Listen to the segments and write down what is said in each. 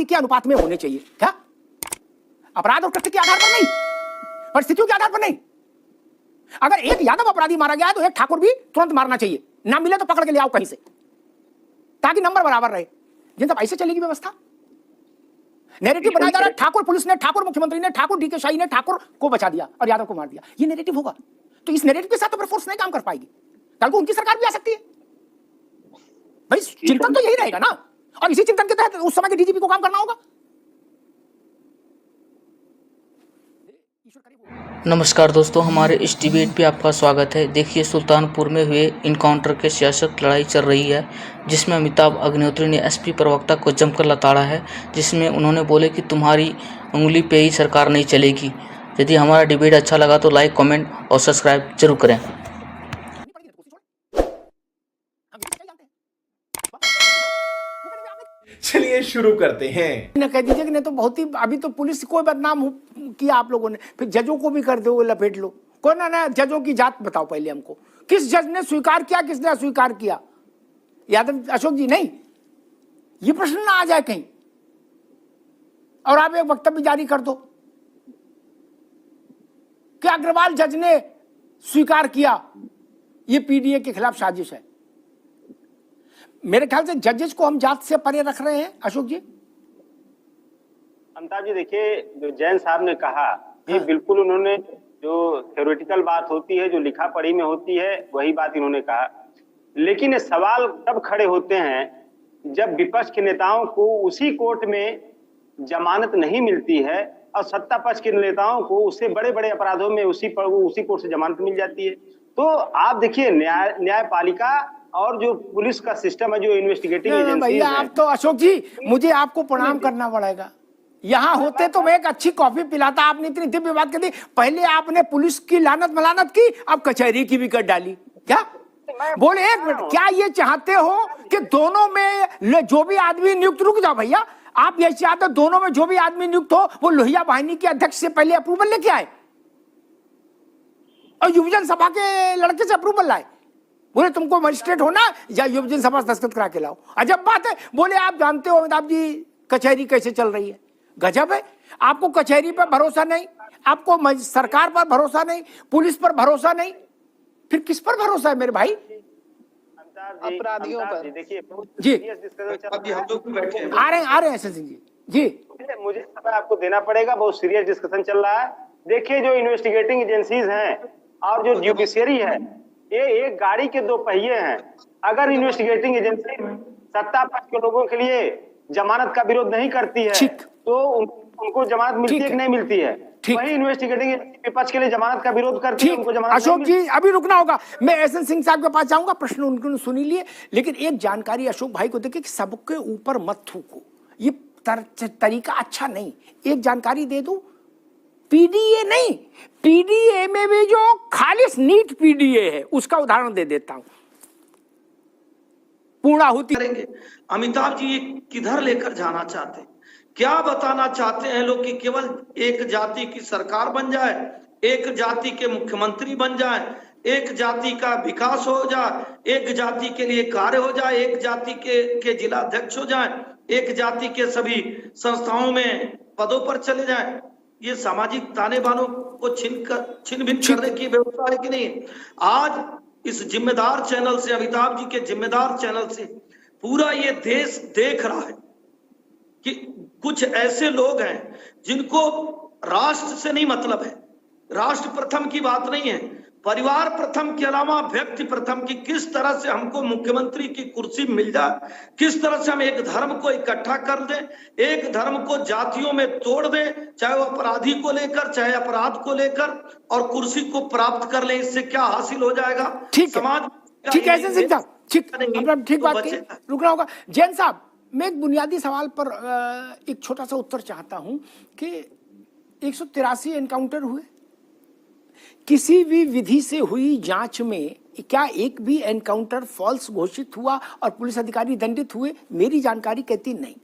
के अनुपात में होने चाहिए। क्या अपराध और कृत्य के आधार पर नहीं, परिस्थितियों के आधार पर नहीं। अगर एक यादव अपराधी मारा गया तो एक ठाकुर भी तुरंत मारना चाहिए, ना मिले तो पकड़ के ले आओ कहीं से, ताकि नंबर बराबर रहे। जिन तब ऐसे चलेगी व्यवस्था। नैरेटिव बनाया जा रहा है ठाकुर पुलिस ने, ठाकुर मुख्यमंत्री ने, ठाकुर डीके शाही ने ठाकुर को बचा दिया और यादव को मार दिया, ये नैरेटिव होगा। तो इस नैरेटिव के साथ तो फोर्स नहीं काम कर पाएगी। कल को उनकी सरकार भी आ सकती है भाई। चिंतन तो यही रहेगा ना, और इसी चिंतन के तहत उस समय के डीजीपी को काम करना होगा। नमस्कार दोस्तों, हमारे इस डिबेट पे आपका स्वागत है। देखिए, सुल्तानपुर में हुए इनकाउंटर के सियासत लड़ाई चल रही है, जिसमें अमिताभ अग्निहोत्री ने एसपी प्रवक्ता को जमकर लताड़ा है, जिसमें उन्होंने बोले कि तुम्हारी उंगली पे ही सरकार नहीं चलेगी। यदि हमारा डिबेट अच्छा लगा तो लाइक, कमेंट और सब्सक्राइब जरूर करें। चलिए शुरू करते हैं। न कह दीजिए कि नहीं तो बहुत ही, अभी तो पुलिस को बदनाम किया आप लोगों ने, फिर जजों को भी कर दो लपेट लो। कौन ना जजों की जात बताओ पहले हमको, किस जज ने स्वीकार किया, किसने अस्वीकार किया? यादव अशोक जी नहीं, ये प्रश्न ना आ जाए कहीं और आप एक वक्तव्य जारी कर दो कि अग्रवाल जज ने स्वीकार किया, ये पीडीए के खिलाफ साजिश है। मेरे ख्याल से जजेस को हम जात से परे रख रहे हैं अशोक जी। अमिताभ जी, देखिए, जो जैन साहब ने कहा ये बिल्कुल उन्होंने जो थ्योरेटिकल बात होती है, जो लिखा पढ़ी में होती है, वही बात इन्होंने कहा। लेकिन ये सवाल तब खड़े होते हैं जब विपक्ष के नेताओं को उसी कोर्ट में जमानत नहीं मिलती है और सत्ता पक्ष के नेताओं को उससे बड़े बड़े अपराधों में उसी कोर्ट से जमानत मिल जाती है। तो आप देखिए, न्यायपालिका और जो पुलिस का सिस्टम है, जो इन्वेस्टिगेटिंग एजेंसी भैया, आप तो अशोक जी मुझे आपको प्रणाम करना पड़ेगा। यहाँ होते तो मैं एक अच्छी कॉफी पिलाता, आपने इतनी दिव्य बात कर दी। पहले आपने पुलिस की लानत मलानत की, अब कचहरी की भी कर डाली। क्या बोले, एक मिनट, क्या ये चाहते हो कि दोनों में जो भी आदमी नियुक्त, रुक जाओ भैया, आप ये चाहते हो दोनों में जो भी आदमी नियुक्त हो वो लोहिया वाहिनी के अध्यक्ष से पहले अप्रूवल लेके आए और युवजन सभा के लड़के से अप्रूवल लाए? बोले तुमको मजिस्ट्रेट होना या युवजन सभा से दस्तखत करा के लाओ। अजब बात है। बोले आप जानते हो अमिताभ जी कचहरी कैसे चल रही है? गजब है। आपको कचहरी पर भरोसा नहीं, आपको सरकार पर भरोसा नहीं, पुलिस पर भरोसा नहीं, फिर किस पर भरोसा है मेरे भाई? अपराधियों पर। देखिए जी, अभी हम लोग बैठे हैं, आ रहे हैं सिंह जी जी। मुझे समय आपको देना पड़ेगा, बहुत सीरियस डिस्कशन चल रहा है। देखिए, जो इन्वेस्टिगेटिंग एजेंसीज हैं और जो जुडिशियरी है, ये एक गाड़ी के दो पहिए हैं। अगर इन्वेस्टिगेटिंग एजेंसी सत्ता पक्ष के लोगों के लिए जमानत का विरोध नहीं करती है तो उनको जमानत मिलती है कि नहीं मिलती है? वही इन्वेस्टिगेटिंग विपक्ष के लिए जमानत का विरोध करती है, उनको जमानत अशोक जी अभी रुकना होगा, मैं एसएन सिंह साहब के पास जाऊंगा, प्रश्न उनको सुनी लिए। लेकिन एक जानकारी अशोक भाई को देखिए कि सबके ऊपर मत थूको, ये तरीका अच्छा नहीं। एक जानकारी दे दूं, पीडीए नहीं, पीडीए में भी जो खालिस नीट पीडीए है उसका उदाहरण दे देता हूं। पूर्णाहुति करेंगे। अमिताभ जी ये किधर लेकर जाना चाहते हैं? क्या बताना चाहते हैं लोग कि केवल एक जाति की सरकार बन जाए, एक जाति के मुख्यमंत्री बन जाए, एक जाति का विकास हो जाए, एक जाति के लिए कार्य हो जाए, एक जाति के जिला अध्यक्ष हो जाए, एक जाति के सभी संस्थाओं में पदों पर चले जाए? ये सामाजिक ताने बानों को छिन भिन करने की व्यवस्था है कि नहीं? आज इस जिम्मेदार चैनल से, अमिताभ जी के जिम्मेदार चैनल से पूरा ये देश देख रहा है कि कुछ ऐसे लोग हैं जिनको राष्ट्र से नहीं मतलब है, राष्ट्र प्रथम की बात नहीं है, परिवार प्रथम के अलावा व्यक्ति प्रथम की। किस तरह से हमको मुख्यमंत्री की कुर्सी मिल जाए, किस तरह से हम एक धर्म को इकट्ठा कर दें, एक धर्म को जातियों में तोड़ दें, चाहे वो अपराधी को लेकर चाहे अपराध को लेकर, और कुर्सी को प्राप्त कर लें। इससे क्या हासिल हो जाएगा? ठीक समाज ठीक है सिंह साहब, ठीक बात की, रुकना होगा। जैन साहब, मैं एक बुनियादी सवाल पर एक छोटा सा उत्तर चाहता हूं कि 183 एनकाउंटर हुए, किसी भी विधि से हुई जांच में क्या एक भी एनकाउंटर फॉल्स घोषित हुआ और पुलिस अधिकारी दंडित हुए? मेरी जानकारी कहती नहीं।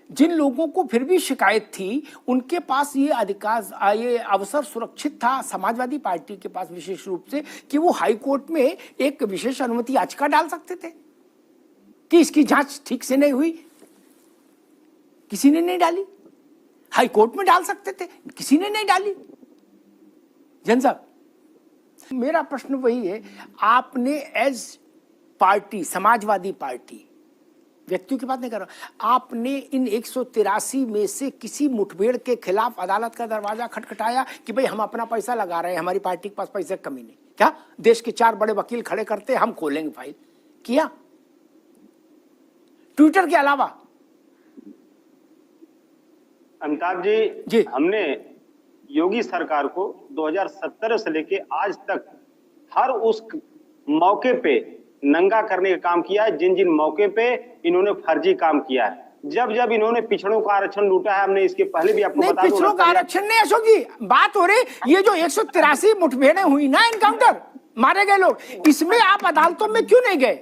जिन लोगों को फिर भी शिकायत थी उनके पास ये अधिकार, ये अवसर सुरक्षित था समाजवादी पार्टी के पास विशेष रूप से, कि वो हाई कोर्ट में एक विशेष अनुमति याचिका डाल सकते थे कि इसकी जांच ठीक से नहीं हुई। किसी ने नहीं डाली। हाई कोर्ट में डाल सकते थे, किसी ने नहीं डाली। जैन साहब, मेरा प्रश्न वही है, आपने एज पार्टी, समाजवादी पार्टी, व्यक्तियों की बात नहीं कर रहा, आपने इन 183 में से किसी मुठभेड़ के खिलाफ अदालत का दरवाजा खटखटाया कि भाई हम अपना पैसा लगा रहे हैं, हमारी पार्टी के पास पैसे की कमी नहीं? क्या देश के 4 बड़े वकील खड़े करते, हम खोलेंगे फाइल? किया? ट्विटर के अलावा अमिताभ जी। जी, हमने योगी सरकार को 2017 से लेके आज तक हर उस मौके पे नंगा करने का काम किया है जिन जिन मौके पे इन्होंने फर्जी काम किया है। जब जब इन्होंने पिछड़ों का आरक्षण लूटा है, हमने इसके पहले भी आपको नहीं, बता दूं, पिछड़ों का आरक्षण नहीं अशोक जी, बात हो रही ये जो 183 मुठभेड़ें हुई ना, एनकाउंटर, मारे गए लोग, इसमें आप अदालतों में क्यों नहीं गए?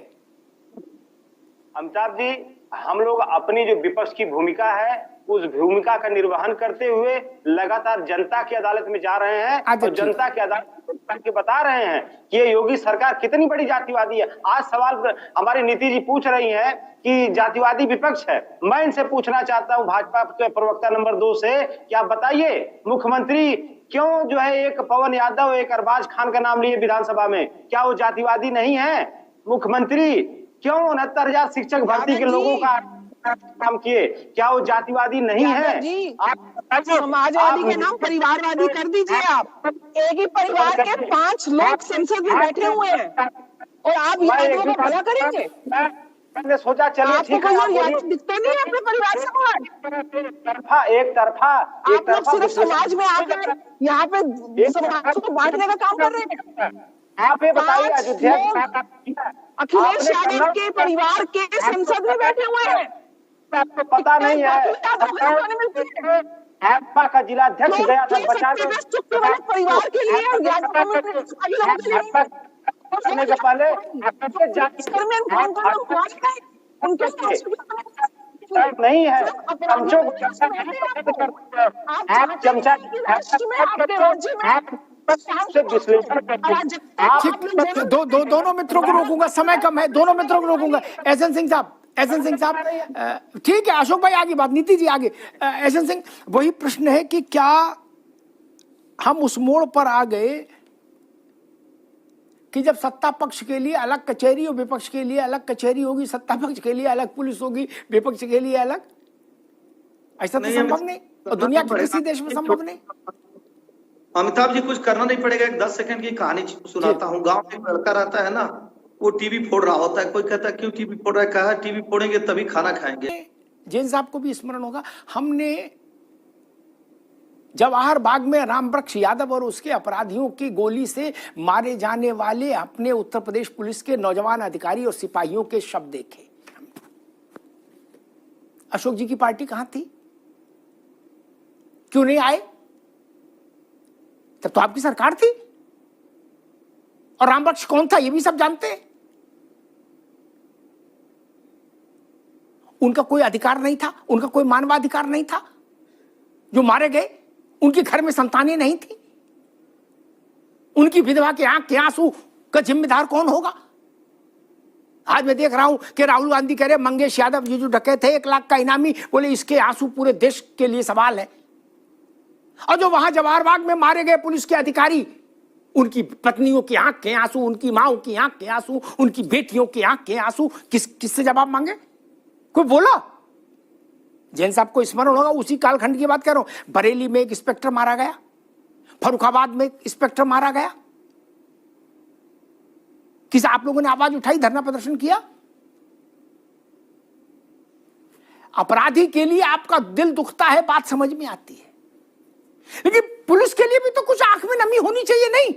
अमिताभ जी, हम लोग अपनी जो विपक्ष की भूमिका है उस भूमिका का निर्वहन करते हुए लगातार जनता की अदालत में जा रहे हैं और जनता की अदालत में बता रहे हैं कि ये योगी सरकार कितनी बड़ी जातिवादी है। आज सवाल हमारी नीति जी पूछ रही हैं कि जातिवादी विपक्ष है। मैं इनसे पूछना चाहता हूं, भाजपा के प्रवक्ता नंबर 2 से, क्या बताइए मुख्यमंत्री क्यों जो है एक पवन यादव, एक अरबाज खान का नाम लिए विधानसभा में, क्या वो जातिवादी नहीं है? मुख्यमंत्री क्यों 69,000 शिक्षक भर्ती के लोगों का काम किए, क्या वो जातिवादी नहीं है? आप समाजवादी के नाम परिवारवादी कर दीजिए। आप एक ही परिवार के 5 लोग संसद में बैठे हुए हैं और आप यादवों को भला करेंगे? मैंने सोचा चलिए ठीक है, दिखता नहीं है अपने परिवार से बाहर। एक तरफा आप लोग सिर्फ समाज में आकर यहाँ पे समाज को बांटने का काम कर रहे हैं। आप ये बताइए, अखिलेश यादव के परिवार के संसद में बैठे हुए हैं, आपको पता नहीं है? भाजपा का जिलाध्यक्ष गया था बचाने परिवार के लिए के पहले नहीं है, आप चमचा दोनों मित्रों को रोकूंगा, समय कम है, दोनों मित्रों को रोकूंगा। एहसन सिंह साहब, ठीक है, अशोक भाई आगे बात, नीति जी आगे। एहसन सिंह, वही प्रश्न है कि क्या हम उस मोड़ पर आ गए कि जब सत्ता पक्ष के लिए अलग कचहरी और विपक्ष के लिए अलग कचहरी होगी, सत्ता पक्ष के लिए अलग पुलिस होगी, विपक्ष के लिए अलग? ऐसा तो संभव नहीं, और दुनिया के किसी देश में संभव नहीं। अमिताभ जी, कुछ करना नहीं पड़ेगा। एक 10 सेकंड की कहानी सुनाता हूँ। गांव में एक लड़का रहता है ना, वो टीवी फोड़ रहा होता है। कोई कहता है क्यों टीवी फोड़ रहा है? कहा टीवी फोड़ेंगे तभी खाना खाएंगे। जैन साहब को भी स्मरण होगा, हमने जवाहर बाग में रामवृक्ष यादव और उसके अपराधियों की गोली से मारे जाने वाले अपने उत्तर प्रदेश पुलिस के नौजवान अधिकारी और सिपाहियों के शव देखे। अशोक जी की पार्टी कहां थी? क्यों नहीं आए? तब तो आपकी सरकार थी, और रामवृक्ष कौन था ये भी सब जानते हैं। उनका कोई अधिकार नहीं था, उनका कोई मानवाधिकार नहीं था। जो मारे गए उनके घर में संतानें नहीं थी, उनकी विधवा के आंख के आंसू का जिम्मेदार कौन होगा? आज मैं देख रहा हूं कि राहुल गांधी कह रहे मंगेश यादव जी जो डकैत थे 1 लाख का इनामी, बोले इसके आंसू पूरे देश के लिए सवाल है। और जो वहां जवाहर बाग में मारे गए पुलिस के अधिकारी, उनकी पत्नियों की आंख के आंसू, उनकी माओ की आंख के आंसू, उनकी बेटियों की आंख के आंसू, किससे जवाब मांगे? कोई बोला? जैन साहब को स्मरण होगा, उसी कालखंड की बात कर रहा हूं। बरेली में एक इंस्पेक्टर मारा गया, फर्रुखाबाद में एक इंस्पेक्टर मारा गया। किस आप लोगों ने आवाज उठाई, धरना प्रदर्शन किया? अपराधी के लिए आपका दिल दुखता है, बात समझ में आती है, लेकिन पुलिस के लिए भी तो कुछ आंख में नमी होनी चाहिए। नहीं,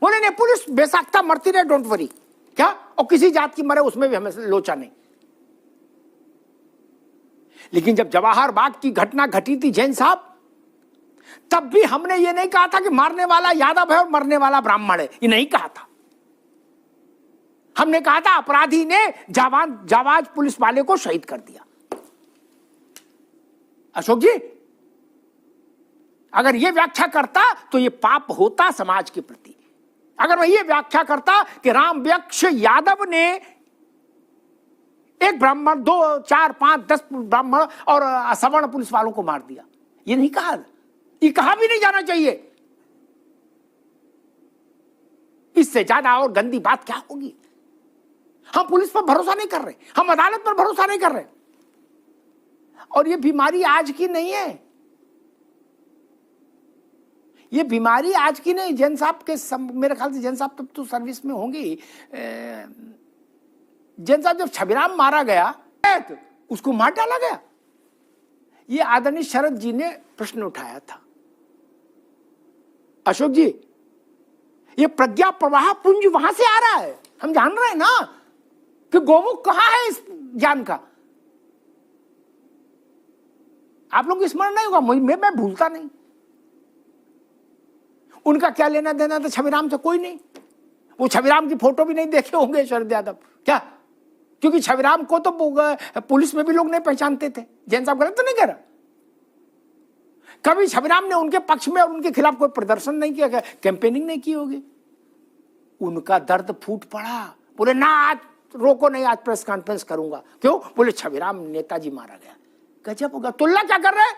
बोले नहीं पुलिस बेसाख्ता मरती रहे, डोंट वरी, क्या? और किसी जात की मरे उसमें भी हमें लोचा नहीं। लेकिन जब जवाहर बाग की घटना घटी थी जैन साहब, तब भी हमने ये नहीं कहा था कि मारने वाला यादव है और मरने वाला ब्राह्मण है, ये नहीं कहा था। हमने कहा था अपराधी ने जाबाज पुलिस वाले को शहीद कर दिया। अशोक जी, अगर ये व्याख्या करता तो ये पाप होता समाज के प्रति। अगर मैं ये व्याख्या करता कि रामवृक्ष यादव ने एक ब्राह्मण, 2, 4, 5, 10 ब्राह्मण और सवर्ण पुलिस वालों को मार दिया। ये नहीं कहा, ये कहा भी नहीं जाना चाहिए। इससे ज्यादा और गंदी बात क्या होगी? हम पुलिस पर भरोसा नहीं कर रहे, हम अदालत पर भरोसा नहीं कर रहे। और ये बीमारी आज की नहीं है, ये बीमारी आज की नहीं। जैन साहब के मेरे ख्याल से जैन साहब तब तो सर्विस में होंगे। जैन साहब जब छबिराम मारा गया तो उसको मार डाला गया। ये आदरणीय शरद जी ने प्रश्न उठाया था। अशोक जी, ये प्रज्ञा प्रवाह पुंज वहां से आ रहा है। हम जान रहे हैं ना कि गोमुख कहां है इस ज्ञान का। आप लोगों को स्मरण नहीं होगा, मैं भूलता नहीं। उनका क्या लेना देना था छबिराम से? कोई नहीं। वो छबिराम की फोटो भी नहीं देखे होंगे शरद यादव, क्या? क्योंकि छबिराम को तो पुलिस में भी लोग नहीं पहचानते थे। जैन साहब गलत तो नहीं कह रहा। कभी छबिराम ने उनके पक्ष में और उनके खिलाफ कोई प्रदर्शन नहीं किया, कैंपेनिंग नहीं की होगी। उनका दर्द फूट पड़ा, बोले ना आज रोको नहीं, आज प्रेस कॉन्फ्रेंस करूंगा। क्यों? बोले छबिराम नेताजी मारा गया। गजब होगा। तुल्ला क्या कर रहे?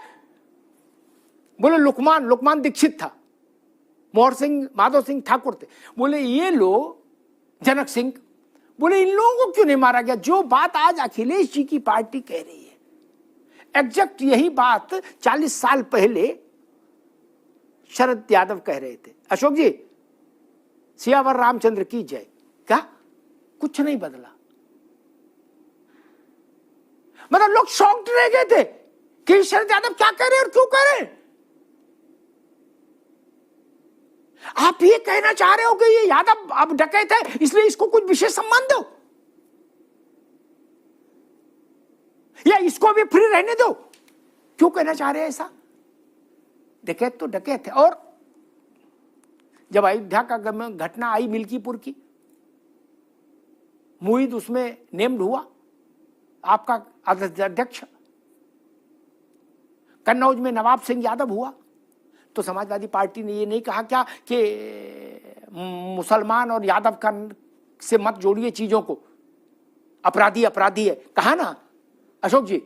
बोले लुकमान दीक्षित था, मोहर सिंह, माधव सिंह ठाकुर थे। बोले ये लोग, जनक सिंह, बोले इन लोगों को क्यों नहीं मारा गया? जो बात आज अखिलेश जी की पार्टी कह रही है, एग्जैक्ट यही बात 40 साल पहले शरद यादव कह रहे थे। अशोक जी, सियावर रामचंद्र की जय। क्या? कुछ नहीं बदला। मतलब लोग शॉक्ड रह गए थे कि शरद यादव क्या कह रहे हैं और क्यों कह रहे हैं। आप ये कहना चाह रहे हो कि ये यादव अब डकैत है इसलिए इसको कुछ विशेष सम्मान दो, या इसको भी फ्री रहने दो? क्यों कहना चाह रहे हैं ऐसा? डकैत तो डकैत है। और जब अयोध्या का घटना आई मिल्कीपुर की, मुईद उसमें नेम्ड हुआ, आपका अध्यक्ष। कन्नौज में नवाब सिंह यादव हुआ, तो समाजवादी पार्टी ने ये नहीं कहा क्या कि मुसलमान और यादव का से मत जोड़िए चीजों को, अपराधी अपराधी है, कहा ना अशोक जी।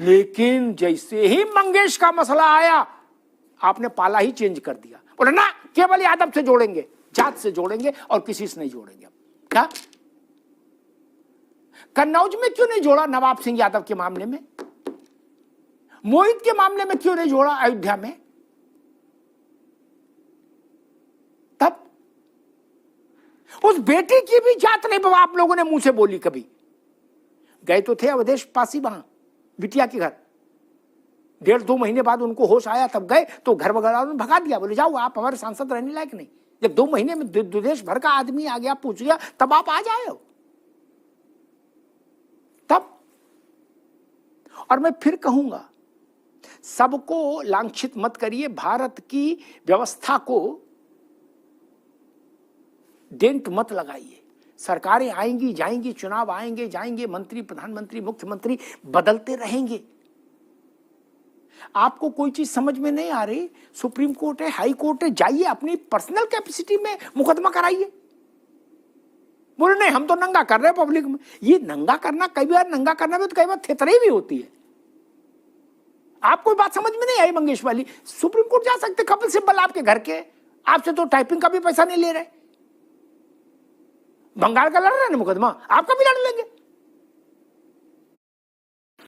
लेकिन जैसे ही मंगेश का मसला आया, आपने पाला ही चेंज कर दिया। बोले ना, केवल यादव से जोड़ेंगे, जात से जोड़ेंगे और किसी से नहीं जोड़ेंगे। क्या कन्नौज में क्यों नहीं जोड़ा नवाब सिंह यादव के मामले में? मोहित के मामले में क्यों नहीं जोड़ा अयोध्या में? तब उस बेटी की भी जात नहीं आप लोगों ने मुंह से बोली कभी। गए तो थे अवधेश पासी वहां बिटिया के घर, 1.5-2 महीने बाद उनको होश आया, तब गए तो घर वगैरह ने भगा दिया। बोले जाओ, आप हमारे सांसद रहने लायक नहीं। जब 2 महीने में देश भर का आदमी आ गया, पूछ गया, तब आप आ जाए हो। तब और मैं फिर कहूंगा, सबको लांछित मत करिए, भारत की व्यवस्था को डेंट मत लगाइए। सरकारें आएंगी जाएंगी, चुनाव आएंगे जाएंगे, मंत्री, प्रधानमंत्री, मुख्यमंत्री बदलते रहेंगे। आपको कोई चीज समझ में नहीं आ रही, सुप्रीम कोर्ट है, हाई कोर्ट है, जाइए अपनी पर्सनल कैपेसिटी में मुकदमा कराइए। बोले नहीं हम तो नंगा कर रहे हैं पब्लिक में। ये नंगा करना, कई बार नंगा करना में तो कई बार थेतरी भी होती है। आपको बात समझ में नहीं आई मंगेश वाली? सुप्रीम कोर्ट जा सकते, कपिल सिब्बल आपके घर के, आपसे तो टाइपिंग का भी पैसा नहीं ले रहे। बंगाल का लड़ रहे हैं ना मुकदमा, आपका भी लड़ लेंगे।